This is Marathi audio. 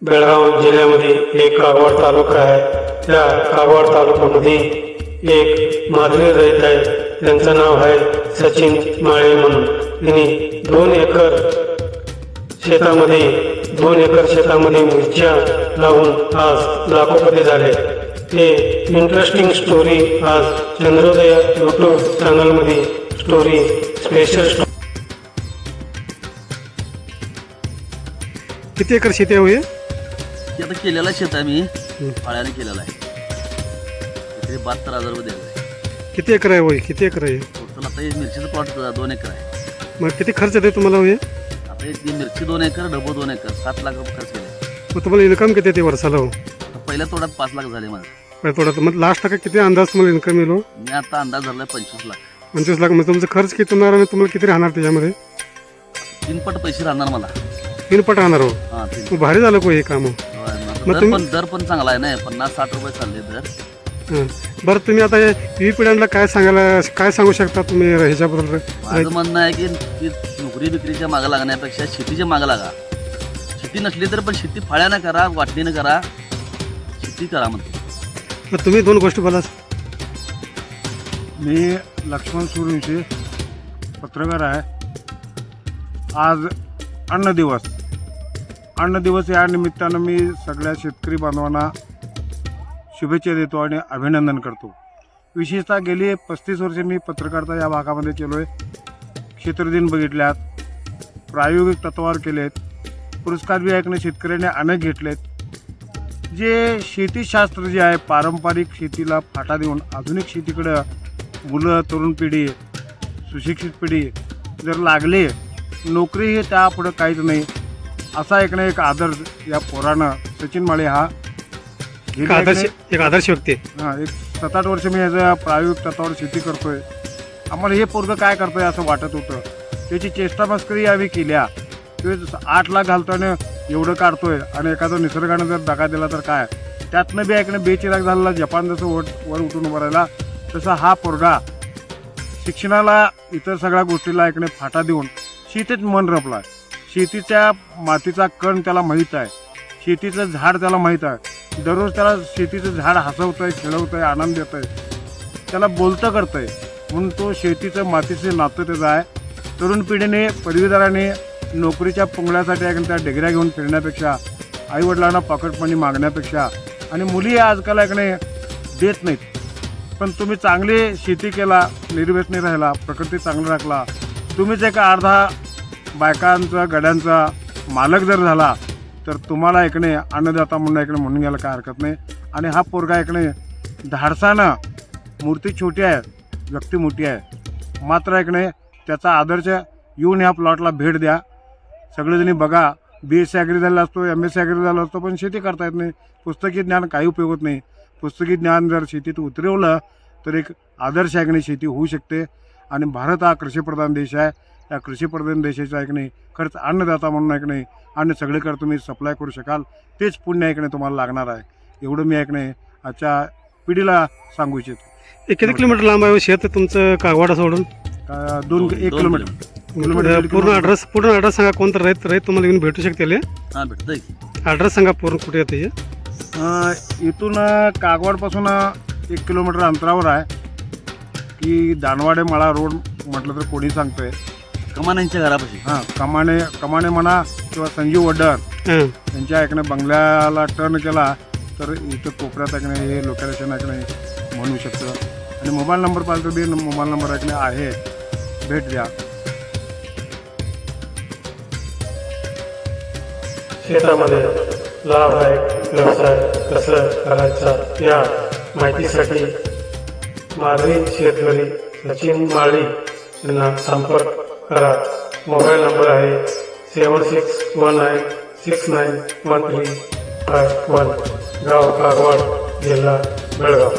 बेळगाव जिल्ह्यामध्ये एक कागवाड तालुका आहे. त्या कागवाड तालुक्यामध्ये एक माधवी रहित आहे. त्यांचं नाव आहे सचिन माळे म्हणून. त्यांनी 2 एकर शेतामध्ये मिरच्या लावून आज लाखोपती झाले. हे इंटरेस्टिंग स्टोरी आज चंद्रोदय यूट्यूब चॅनलमध्ये स्टोरी स्पेशल. किती एकर शेती आहे? ते आता केलेला शेत आहे मी, फाळ्याने केलेला आहे. ते 72,000 रुपये द्यायला आहे. किती एकर आहे वय? किती एकर आहे? टोटल आता हे मिरचीचं प्लॉट 2 एकर आहे. मग किती खर्च येते तुम्हाला वय? आता ती मिरची 2 एकर, ढबू 2 एकर, 7 लाख रुपये खर्च केले. मग तुम्हाला इन्कम किती येते वर्षाला? पहिल्या तोड्यात 5 लाख झाले माझं. पहिल्या तोड्यात मग लास्ट टक्का किती अंदाज तुम्हाला इन्कम येईल? मी आता अंदाज झाला 25 लाख. 25 लाख. मग तुमचा खर्च किती होणार आणि तुम्हाला किती राहणार त्याच्यामध्ये? 3 पट पैसे राहणार मला. 3 पट राहणार हो. हां 3. मग भारी झालं को हे काम. दर पण चांगला आहे ना, 50-60 रुपये चालले दर. बरं, तुम्ही आता युवी पिढ्यांना काय सांगू शकता तुम्ही ह्याच्याबद्दल? माझं म्हणणं आहे की नोकरी बिक्रीच्या मागं लागण्यापेक्षा शेतीच्या मागं लागा. शेती नसली तर पण शेती फाळ्यानं करा, वाटणीनं करा, शेती करा म्हणतो. मग तुम्ही 2 गोष्टी बोला. मी लक्ष्मण सूर्यवंशी पत्रकार आहे. आज अन्न दिवस या निमित्तानं मी सगळ्या शेतकरी बांधवांना शुभेच्छा देतो आणि अभिनंदन करतो. विशेषतः गेली 35 वर्षे मी पत्रकारिता या भागामध्ये केलो आहे. क्षेत्रदिन बघितल्यात, प्रायोगिक तत्वावर केलेत, पुरस्कार बी ऐकणे शेतकऱ्यांनी अनेक घेतलेत. जे शेतीशास्त्र जे आहे, पारंपरिक शेतीला फाटा देऊन आधुनिक शेतीकडं मुलं, तरुण पिढी, सुशिक्षित पिढी जर लागले, नोकरी हे त्यापुढं काहीच नाही असा एक आदर्श या पोरानं सचिन माळे हा एक आदर्श व्यक्ती. हां, एक 7-8 वर्ष मी याचं प्रायोगिक तत्वावर शेती करतोय. आम्हाला हे पोरगं काय करतोय असं वाटत होतं. त्याची चेष्टा मस्करी आम्ही केल्या. ते 8 लाख घालतोय आणि एवढं काढतोय आणि एखादं निसर्गानं जर दगा दिला तर काय. त्यातनं बी ऐकणं बेचिराग झालेला. जपान जसं वर उठून उभं राहिला तसा हा पोरगा शिक्षणाला, इतर सगळ्या गोष्टीला ऐकणे फाटा देऊन शेतीत मन रमला. शेतीच्या मातीचा कण त्याला माहीत आहे, शेतीचं झाड त्याला माहीत आहे. दररोज त्याला शेतीचं झाड हसवतं आहे, खेळवतं आहे, आनंद देतं आहे, त्याला बोलतं करतं आहे. म्हणून तो शेतीचं मातीचं नातं त्याचं आहे. तरुण पिढीने, पदवीधराने नोकरीच्या पुंगळ्यासाठी ऐकून त्या डिग्र्या घेऊन फिरण्यापेक्षा, आईवडिलांना पॉकेट मनी मागण्यापेक्षा, आणि मुली आजकाल ऐकणे देत नाहीत. पण तुम्ही चांगली शेती केला, निर्व्यसनी राहिला, प्रकृती चांगला राखला, तुम्हीच एक अर्धा बायकांचा गड्यांचा मालक जर झाला तर तुम्हाला ऐकणे अन्नदाता म्हणून ऐकणे म्हणून घ्यायला काय हरकत नाही. आणि हा पोरगा ऐकणे धाडसानं, मूर्ती छोटी आहे, व्यक्ती मोठी आहे, मात्र ऐकणे त्याचा आदर्श येऊन ह्या प्लॉटला भेट द्या. सगळेजणी बघा. BSc ॲग्री झालेला असतो, MSc ॲग्री झाला असतो, पण शेती करता येत नाही. पुस्तकी ज्ञान काही उपयोग होत नाही. पुस्तकी ज्ञान जर शेतीत उतरवलं तर एक आदर्श ऐकणे शेती होऊ शकते. आणि भारत हा कृषीप्रधान देश आहे. या कृषीप्रधान देशाचा ऐकणे खरंच अन्नदाता म्हणून ऐकणे आणि सगळीकडे तुम्ही सप्लाय करू शकाल, तेच पुण्य ऐकणे तुम्हाला लागणार आहे. एवढं मी ऐकणे आजच्या पिढीला सांगू इच्छितो. किती किलोमीटर लांब आहे शेत तुमचं कागवाडा सोडून? 1 किलोमीटर. पूर्ण ॲड्रेस सांगा. कोणतं रहित तुम्हाला येऊन भेटू शकते? हां भेटतंय. ॲड्रेस सांगा पूर्ण, कुठे येते? इथून कागवाडपासून 1 किलोमीटर अंतरावर आहे की दानवाडे मळा रोड म्हटलं तर कोणी सांगतोय. कमान्यांच्या घरापाशी. हां, कमाने म्हणा किंवा संजीव वड्डर यांच्या ऐकणे बंगल्याला टर्न केला तर इथं कोपऱ्यात ऐकणे हे लोकेशन ऐकणे म्हणू शकतं. आणि मोबाईल नंबर पाहिजे तर बी मोबाईल नंबर ऐकणे आहे, भेट द्या. शेतामध्ये लाभदायक व्यवसाय कसं करायचा या माहितीसाठी माधवी शेतकरी सचिन माळी यांना संपर्क करा. मोबाईल नंबर आहे 7619691351. गाव कागवाड, जिल्हा बेळगाव.